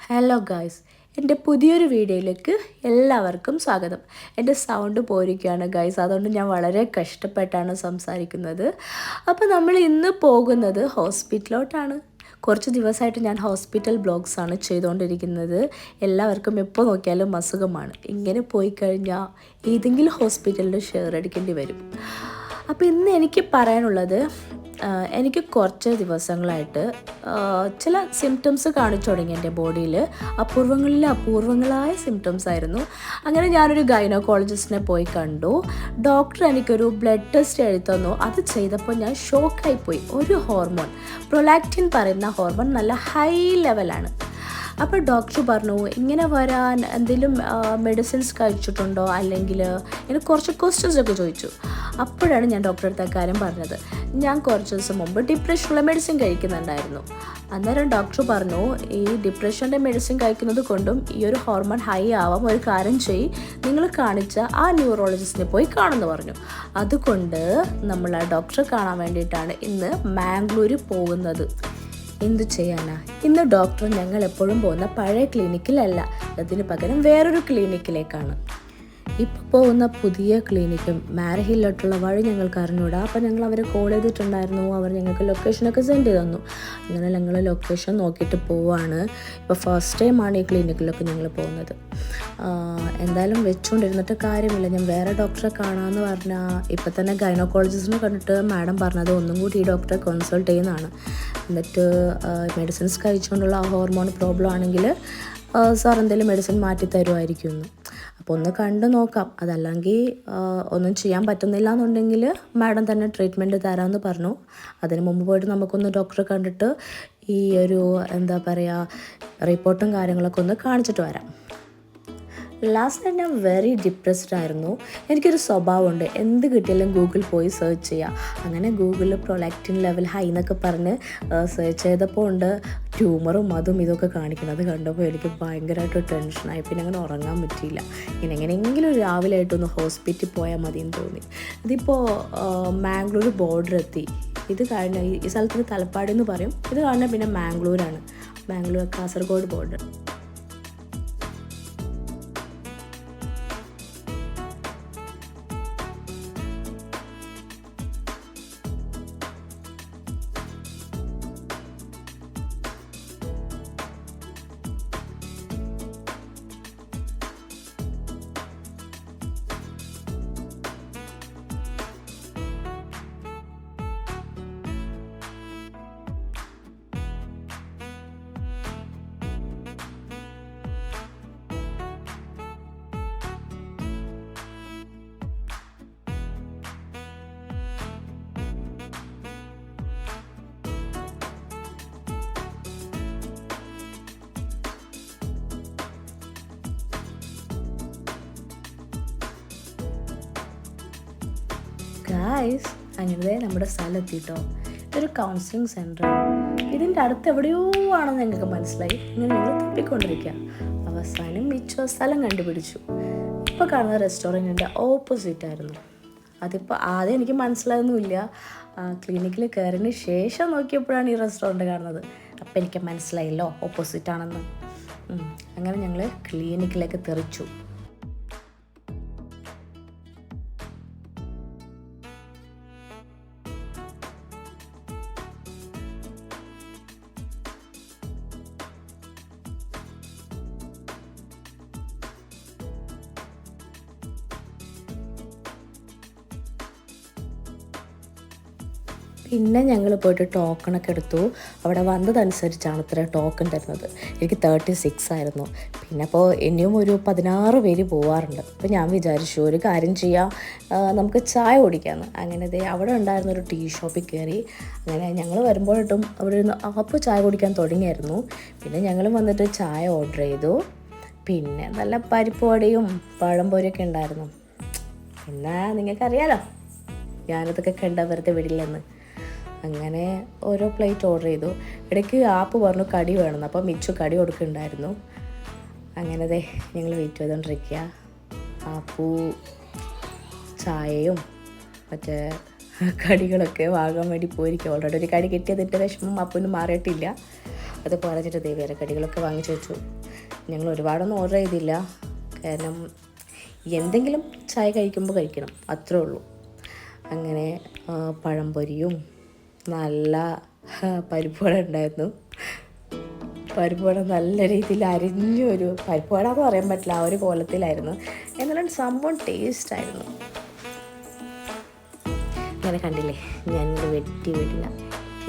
Hello guys, എൻ്റെ പുതിയൊരു വീഡിയോയിലേക്ക് എല്ലാവർക്കും സ്വാഗതം. എൻ്റെ സൗണ്ട് പോയിരിക്കുകയാണ് ഗായ്സ്, അതുകൊണ്ട് ഞാൻ വളരെ കഷ്ടപ്പെട്ടാണ് സംസാരിക്കുന്നത്. അപ്പോൾ നമ്മൾ ഇന്ന് പോകുന്നത് ഹോസ്പിറ്റലിലോട്ടാണ്. കുറച്ച് ദിവസമായിട്ട് ഞാൻ ഹോസ്പിറ്റൽ ബ്ലോഗ്സാണ് ചെയ്തുകൊണ്ടിരിക്കുന്നത്. എല്ലാവർക്കും എപ്പോൾ നോക്കിയാലും അസുഖമാണ്. ഇങ്ങനെ പോയി കഴിഞ്ഞാൽ ഏതെങ്കിലും ഹോസ്പിറ്റലിൽ ഷെയർ അടിക്കേണ്ടി വരും. അപ്പോൾ ഇന്ന് എനിക്ക് പറയാനുള്ളത്, എനിക്ക് കുറച്ച് ദിവസങ്ങളായിട്ട് ചില സിംറ്റംസ് കാണിച്ചു തുടങ്ങി എൻ്റെ ബോഡിയിൽ. അപൂർവങ്ങളായ സിംറ്റംസ് ആയിരുന്നു. അങ്ങനെ ഞാനൊരു ഗൈനക്കോളജിസ്റ്റിനെ പോയി കണ്ടു. ഡോക്ടർ എനിക്കൊരു ബ്ലഡ് ടെസ്റ്റ് എഴുതി തന്നു. അത് ചെയ്തപ്പോൾ ഞാൻ ഷോക്കായിപ്പോയി. ഒരു ഹോർമോൺ, പ്രൊലാക്റ്റിൻ പറയുന്ന ഹോർമോൺ നല്ല ഹൈ ലെവലാണ്. അപ്പോൾ ഡോക്ടർ പറഞ്ഞു, ഇങ്ങനെ വരാൻ എന്തെങ്കിലും മെഡിസിൻസ് കഴിച്ചിട്ടുണ്ടോ, അല്ലെങ്കിൽ ഇങ്ങനെ കുറച്ച് ക്വസ്റ്റ്യൻസ് ഒക്കെ ചോദിച്ചു. അപ്പോഴാണ് ഞാൻ ഡോക്ടറെ അടുത്ത കാര്യം പറഞ്ഞത്. ഞാൻ കുറച്ച് ദിവസം മുമ്പ് ഡിപ്രഷനുള്ള മെഡിസിൻ കഴിക്കുന്നുണ്ടായിരുന്നു. അന്നേരം ഡോക്ടർ പറഞ്ഞു, ഈ ഡിപ്രഷൻ്റെ മെഡിസിൻ കഴിക്കുന്നത് കൊണ്ടും ഈ ഒരു ഹോർമോൺ ഹൈ ആവാം. ഒരു കാര്യം ചെയ്യ്, നിങ്ങൾ കാണിച്ച ആ ന്യൂറോളജിസ്റ്റിനെ പോയി കാണുമെന്ന് പറഞ്ഞു. അതുകൊണ്ട് നമ്മൾ ആ ഡോക്ടറെ കാണാൻ വേണ്ടിയിട്ടാണ് ഇന്ന് മാംഗ്ലൂർ പോകുന്നത്. എന്തു ചെയ്യാനാ, ഇന്ന് ഡോക്ടർ ഞങ്ങൾ എപ്പോഴും പോകുന്ന പഴയ ക്ലിനിക്കിലല്ല, അതിന് പകരം വേറൊരു ക്ലിനിക്കിലേക്കാണ്. ഇപ്പോൾ പോകുന്ന പുതിയ ക്ലിനിക്കും മാരഹില്ലോട്ടുള്ള വഴി ഞങ്ങൾക്ക് അറിഞ്ഞൂടാ. അപ്പോൾ ഞങ്ങൾ അവരെ കോൾ ചെയ്തിട്ടുണ്ടായിരുന്നു. അവർ ഞങ്ങൾക്ക് ലൊക്കേഷനൊക്കെ സെൻഡ് ചെയ്ത് തന്നു. അങ്ങനെ ഞങ്ങൾ ലൊക്കേഷൻ നോക്കിയിട്ട് പോവാണ്. ഇപ്പോൾ ഫസ്റ്റ് ടൈമാണ് ഈ ക്ലിനിക്കിലൊക്കെ ഞങ്ങൾ പോകുന്നത്. എന്തായാലും വെച്ചുകൊണ്ടിരുന്നിട്ട് കാര്യമില്ല. ഞാൻ വേറെ ഡോക്ടറെ കാണാമെന്ന് പറഞ്ഞാൽ ഇപ്പോൾ തന്നെ ഗൈനക്കോളജിസ്റ്റിനെ കണ്ടിട്ട് മാഡം പറഞ്ഞത് ഒന്നും കൂടി ഈ ഡോക്ടറെ കൺസൾട്ട് ചെയ്യുന്നതാണ്. എന്നിട്ട് മെഡിസിൻസ് കഴിച്ചുകൊണ്ടുള്ള ആ ഹോർമോൺ പ്രോബ്ലം ആണെങ്കിൽ സാർ എന്തെങ്കിലും മെഡിസിൻ മാറ്റി തരുമായിരിക്കുമെന്ന്. അപ്പോൾ ഒന്ന് കണ്ടു നോക്കാം. അതല്ലെങ്കിൽ ഒന്നും ചെയ്യാൻ പറ്റുന്നില്ല എന്നുണ്ടെങ്കിൽ മാഡം തന്നെ ട്രീറ്റ്മെൻറ്റ് തരാമെന്ന് പറഞ്ഞു. അതിന് മുമ്പ് പോയിട്ട് നമുക്കൊന്ന് ഡോക്ടറെ കണ്ടിട്ട് ഈ ഒരു എന്താ പറയുക റിപ്പോർട്ടും കാര്യങ്ങളൊക്കെ ഒന്ന് കാണിച്ചിട്ട് വരാം. ലാസ്റ്റ് ഞാൻ വെരി ഡിപ്രസ്ഡ് ആയിരുന്നു. എനിക്കൊരു സ്വഭാവമുണ്ട്, എന്ത് കിട്ടിയാലും ഗൂഗിൾ പോയി സെർച്ച് ചെയ്യുക. അങ്ങനെ ഗൂഗിളിൽ പ്രൊലാക്റ്റിൻ ലെവൽ ഹൈ എന്നൊക്കെ പറഞ്ഞ് സെർച്ച് ചെയ്തപ്പോൾ ഉണ്ട് ട്യൂമറും അതും ഇതൊക്കെ കാണിക്കുന്നത്. കണ്ടപ്പോൾ എനിക്ക് ഭയങ്കരമായിട്ട് ടെൻഷനായി. പിന്നെ അങ്ങനെ ഉറങ്ങാൻ പറ്റിയില്ല. എങ്ങനെയെങ്കിലും രാവിലെ ആയിട്ടൊന്ന് ഹോസ്പിറ്റലിൽ പോയാൽ മതിയെന്ന് തോന്നി. ഇതിപ്പോൾ മാംഗ്ലൂർ ബോർഡർ എത്തി. ഇത് കഴിഞ്ഞ ഈ സ്ഥലത്തിന് തലപ്പാടി എന്ന് പറയും. ഇത് കഴിഞ്ഞാൽ പിന്നെ മാംഗ്ലൂരാണ്. മാംഗ്ലൂർ കാസർഗോഡ് ബോർഡർ. ഗായ്സ്, അങ്ങനെ നമ്മുടെ സ്ഥലം എത്തിയിട്ടോ. ഇതൊരു കൗൺസിലിംഗ് സെൻ്ററാണ്. ഇതിൻ്റെ അടുത്ത് എവിടെയോ ആണെന്ന് ഞങ്ങൾക്ക് മനസ്സിലായി. ഇങ്ങനെ ഞങ്ങൾ തപ്പിക്കൊണ്ടിരിക്കുക. അവസാനം മിച്ചോ സ്ഥലം കണ്ടുപിടിച്ചു. ഇപ്പോൾ കാണുന്ന റെസ്റ്റോറൻറ്റിൻ്റെ ഓപ്പോസിറ്റ് ആയിരുന്നു. അതിപ്പോൾ ആദ്യം എനിക്ക് മനസ്സിലായൊന്നുമില്ല. ക്ലിനിക്കിൽ കയറിയതിന് ശേഷം നോക്കിയപ്പോഴാണ് ഈ റെസ്റ്റോറൻറ്റ് കാണുന്നത്. അപ്പോൾ എനിക്ക് മനസ്സിലായല്ലോ ഓപ്പോസിറ്റ് ആണെന്ന്. അങ്ങനെ ഞങ്ങൾ ക്ലിനിക്കിലേക്ക് തെറിച്ചു. പിന്നെ ഞങ്ങൾ പോയിട്ട് ടോക്കണൊക്കെ എടുത്തു. അവിടെ വന്നതനുസരിച്ചാണ് ഇത്ര ടോക്കൺ തരുന്നത്. എനിക്ക് 36 ആയിരുന്നു. പിന്നെ അപ്പോൾ ഇനിയും ഒരു 16 പേര് പോവാറുണ്ട്. അപ്പോൾ ഞാൻ വിചാരിച്ചു ഒരു കാര്യം ചെയ്യാം, നമുക്ക് ചായ കുടിക്കാമെന്ന്. അങ്ങനെ അവിടെ ഉണ്ടായിരുന്ന ഒരു ടീ ഷോപ്പിൽ കയറി. അങ്ങനെ ഞങ്ങൾ വരുമ്പോഴേട്ടും അവിടെ നിന്ന് അപ്പോൾ ചായ കുടിക്കാൻ തുടങ്ങിയായിരുന്നു. പിന്നെ ഞങ്ങൾ വന്നിട്ട് ചായ ഓർഡർ ചെയ്തു. പിന്നെ നല്ല പരിപ്പ് വടയും പഴംപൊരിയൊക്കെ ഉണ്ടായിരുന്നു. പിന്നെ നിങ്ങൾക്കറിയാലോ ഞാനതൊക്കെ കണ്ട വെറുതെ വിടില്ലെന്ന്. അങ്ങനെ ഓരോ പ്ലേറ്റ് ഓർഡർ ചെയ്തു. ഇടയ്ക്ക് ആപ്പ് പറഞ്ഞു കടി വേണമെന്ന്. അപ്പോൾ മിച്ചു കടി കൊടുക്കുന്നുണ്ടായിരുന്നു. അങ്ങനെ ഞങ്ങൾ വെയിറ്റ് ചെയ്തുകൊണ്ടിരിക്കുക. ആപ്പു ചായയും മറ്റേ കടികളൊക്കെ വാങ്ങാൻ വേണ്ടി പോയിരിക്കും. ഓൾറെഡി ഒരു കടി കിട്ടിയതിൻ്റെ വിഷമം അപ്പന് മാറിയിട്ടില്ല. അത് പറഞ്ഞിട്ട് വേറെ കടികളൊക്കെ വാങ്ങിച്ചു വെച്ചു. ഞങ്ങൾ ഒരുപാടൊന്നും ഓർഡർ ചെയ്തില്ല, കാരണം എന്തെങ്കിലും ചായ കഴിക്കുമ്പോൾ കഴിക്കണം, അത്രേ ഉള്ളൂ. അങ്ങനെ പഴംപൊരിയും നല്ല പരിപ്പുവട ഉണ്ടായിരുന്നു. പരിപ്പുവട നല്ല രീതിയിൽ അരിഞ്ഞൊരു പരിപ്പുവട എന്ന് പറയാൻ പറ്റില്ല, ആ ഒരു കോലത്തിലായിരുന്നു. എന്നാലും സംഭവം ടേസ്റ്റായിരുന്നു. അങ്ങനെ കണ്ടില്ലേ, ഞാനിത് വിടില്ല,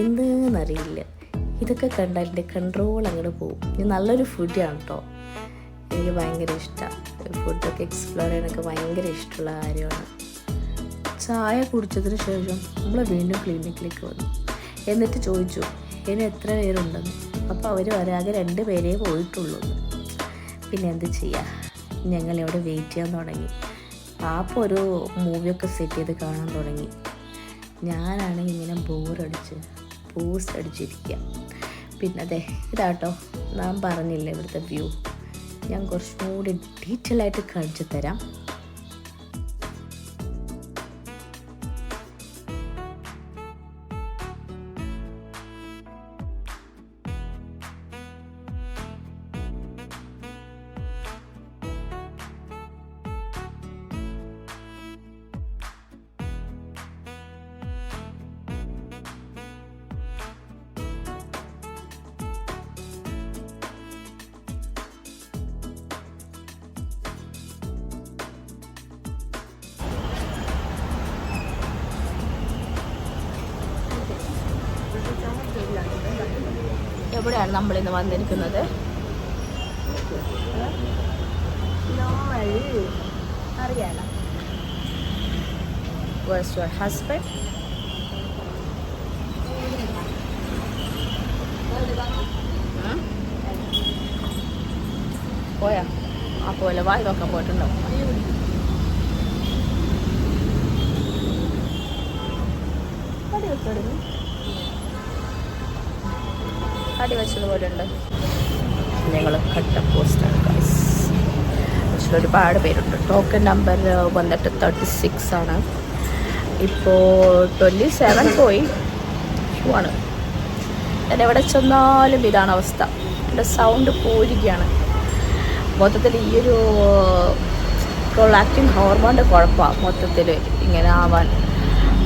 എന്തെന്നറിയില്ല. ഇതൊക്കെ കണ്ടാൽ എൻ്റെ കൺട്രോൾ അങ്ങോട്ട് പോകും. ഇത് നല്ലൊരു ഫുഡാണ് കേട്ടോ, എനിക്ക് ഭയങ്കര ഇഷ്ടമാണ്. ഫുഡൊക്കെ എക്സ്പ്ലോർ ചെയ്യാനൊക്കെ ഭയങ്കര ഇഷ്ടമുള്ള കാര്യമാണ്. ചായ കുടിച്ചതിന് ശേഷം നമ്മൾ വീണ്ടും ക്ലിനിക്കിലേക്ക് വന്നു. എന്നിട്ട് ചോദിച്ചു ഇനി എത്ര പേരുണ്ടെന്ന്. അപ്പോൾ അവർ വരാതെ 2 പേരേ പോയിട്ടുള്ളൂ. പിന്നെ എന്ത് ചെയ്യുക, ഞങ്ങളിവിടെ വെയിറ്റ് ചെയ്യാൻ തുടങ്ങി. അപ്പോൾ ഒരു മൂവിയൊക്കെ സെറ്റ് ചെയ്ത് കാണാൻ തുടങ്ങി. ഞാനാണെങ്കിൽ ഇങ്ങനെ ബൂസ്റ്റ് അടിച്ചിരിക്കുക. പിന്നെ അതെ ഇതാട്ടോ ഞാൻ പറഞ്ഞില്ലേ ഇവിടുത്തെ വ്യൂ, ഞാൻ കുറച്ചും കൂടി ഡീറ്റെയിൽ ആയിട്ട് കാണിച്ചു തരാം. എവിടെയാണ് നമ്മളിന്ന് വന്നിരിക്കുന്നത്? അറിയാലോ. Where's your husband? പോയാ? ആ പോലെ വായി നോക്കാൻ പോയിട്ടുണ്ടോ? അടി വെച്ചതുപോലെ ഉണ്ട്. ഞങ്ങൾ കട്ട പോസ്റ്റാണ് ഗൈസ്. പക്ഷേ ഒരുപാട് പേരുണ്ട്. ടോക്കൺ നമ്പർ വന്നിട്ട് 36 ആണ്. ഇപ്പോൾ 27 പോയി ആണ്. ഞാൻ എവിടെ ചെന്നാലും ഇതാണ് അവസ്ഥ. എൻ്റെ സൗണ്ട് പോയിരിക്കുകയാണ്. മൊത്തത്തിൽ ഈ ഒരു പ്രൊലാക്റ്റിൻ ഹോർമോണിൻ്റെ കുഴപ്പമാണ് മൊത്തത്തിൽ ഇങ്ങനെ ആവാൻ.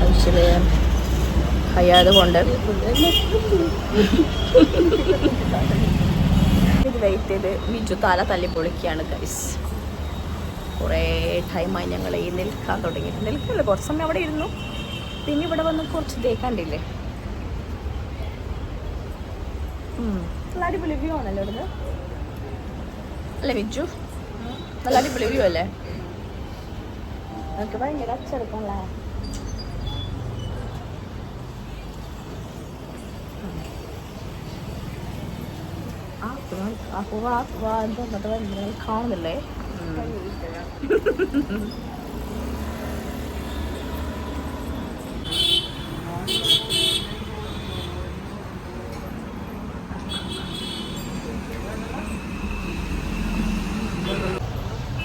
ആക്ച്വലി കഴിയാതുകൊണ്ട് ഇത് വെയിറ്റ് ചെയ്ത് മിജു തല തല്ലി പൊളിക്കുകയാണ് ഗൈസ്. കുറേ ടൈമായി ഞങ്ങൾ ഈ നിൽക്കാൻ തുടങ്ങിയിട്ട്. നിൽക്കില്ല, കുറച്ച് സമയം അവിടെ ഇരുന്നു. പിന്നെ ഇവിടെ വന്ന് കുറച്ച് തേക്കാണ്ടില്ലേ. നല്ല അടിപൊളി വ്യൂ ആണല്ലോ ഇവിടുന്ന്, അല്ലേ മിജു? നല്ല അടിപൊളി വ്യൂ അല്ലേ? നമുക്ക് ഭയങ്കര അച്ചെടുക്കണല്ലേ. കാണുന്നില്ലേ?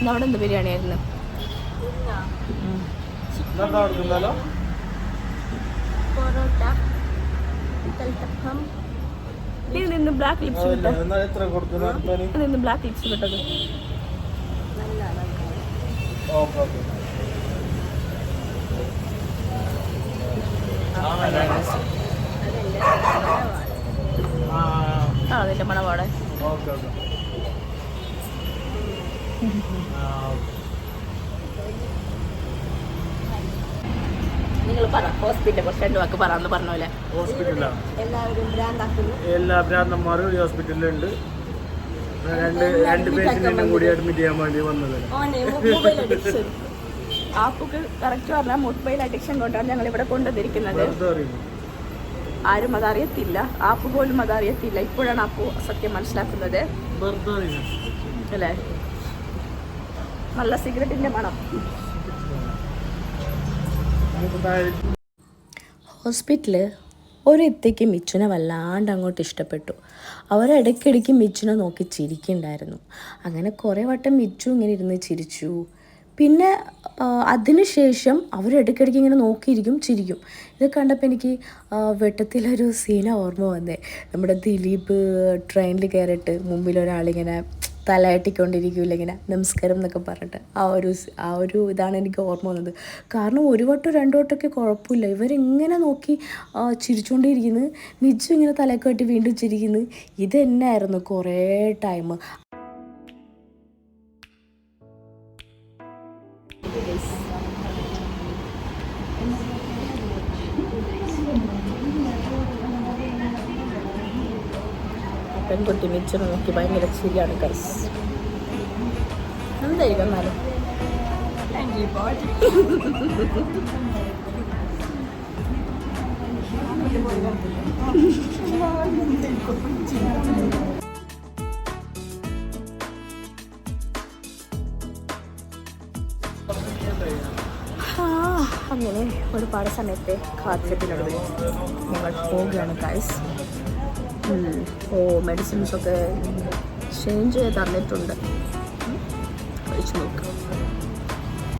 അവിടെ എന്ത് ബിരിയാണി ആയിരുന്നു? പൊറോട്ട, കൽത്തപ്പം. നിന്ന് ബ്ലാക്ക് ലിപ്സ് കിട്ടത്. ബ്ലാക്ക് ലിപ്സ് കിട്ടത് അതിന്റെ മണപാടെ. നിങ്ങൾ പറ ഹോസ്പിറ്റലിനെ കുറിച്ച് 2 വാക്ക് പറയാന്ന് പറഞ്ഞ ഹോസ്പിറ്റലാണ്. എല്ലാ ഭ്രാന്തന്മാരും ഈ ഹോസ്പിറ്റലിലുണ്ട്. രണ്ട് പേഷ്യന്റിനും കൂടി അഡ്മിറ്റ് ചെയ്യാൻ വേണ്ടി വന്നത്. ആപ്പുക്ക് കറക്റ്റ് പറഞ്ഞാൽ മൊബൈൽ അഡിക്ഷൻ കൊണ്ടാണ് ഞങ്ങൾ ഇവിടെ കൊണ്ടുവന്നിരിക്കുന്നത്. ആരും അതറിയത്തില്ല, ആപ്പ് പോലും അതറിയത്തില്ല. ഇപ്പോഴാണ് ആപ്പു സത്യം മനസ്സിലാക്കുന്നത് അല്ലേ? നല്ല സിഗരറ്റിന്റെ മണം. ഹോസ്പിറ്റല് ഒരെത്തിക്ക് മിച്ചുനെ വല്ലാണ്ട് അങ്ങോട്ട് ഇഷ്ടപ്പെട്ടു. അവരിടയ്ക്കിടയ്ക്ക് മിച്ചുനെ നോക്കി ചിരിക്കുന്നുണ്ടായിരുന്നു. അങ്ങനെ കുറേ വട്ടം മിച്ചു ഇങ്ങനെ ഇരുന്ന് ചിരിച്ചു. പിന്നെ അതിനുശേഷം അവരിടയ്ക്കിടയ്ക്ക് ഇങ്ങനെ നോക്കിയിരിക്കും, ചിരിക്കും. ഇത് കണ്ടപ്പോൾ എനിക്ക് വെട്ടത്തിലൊരു സീന ഓർമ്മ വന്നേ. നമ്മുടെ ദിലീപ് ട്രെയിനിൽ കയറിയിട്ട് മുമ്പിൽ ഒരാളിങ്ങനെ തലയാട്ടിക്കൊണ്ടിരിക്കില്ല, ഇങ്ങനെ നമസ്കാരം എന്നൊക്കെ പറഞ്ഞിട്ട് ആ ഒരു ഇതാണ് എനിക്ക് ഓർമ്മ വന്നത്. കാരണം ഒരു വട്ടം രണ്ടു വട്ടമൊക്കെ കുഴപ്പമില്ല, ഇവരിങ്ങനെ നോക്കി ചിരിച്ചുകൊണ്ടിരിക്കുന്നു, നിജം ഇങ്ങനെ തലയൊക്കെ വെട്ടി വീണ്ടും ചിരിക്കുന്നു. ഇത് തന്നെയായിരുന്നു കുറേ ടൈം. പെൺകുട്ടി മിച്ചർ നോക്കി ഭയങ്കര ചിരിയാണ് ഗൈസ്. എന്തായിരിക്കും എന്നാലും അങ്ങനെ ഒരുപാട് സമയത്തെ കാത്തിരിപ്പിനൊടുവിൽ ഞങ്ങൾ പോവുകയാണ് ഗൈസ്. മെഡിസിൻസൊക്കെ ചേഞ്ച് ചെയ്ത് തന്നിട്ടുണ്ട്, കഴിച്ചു നോക്കാം.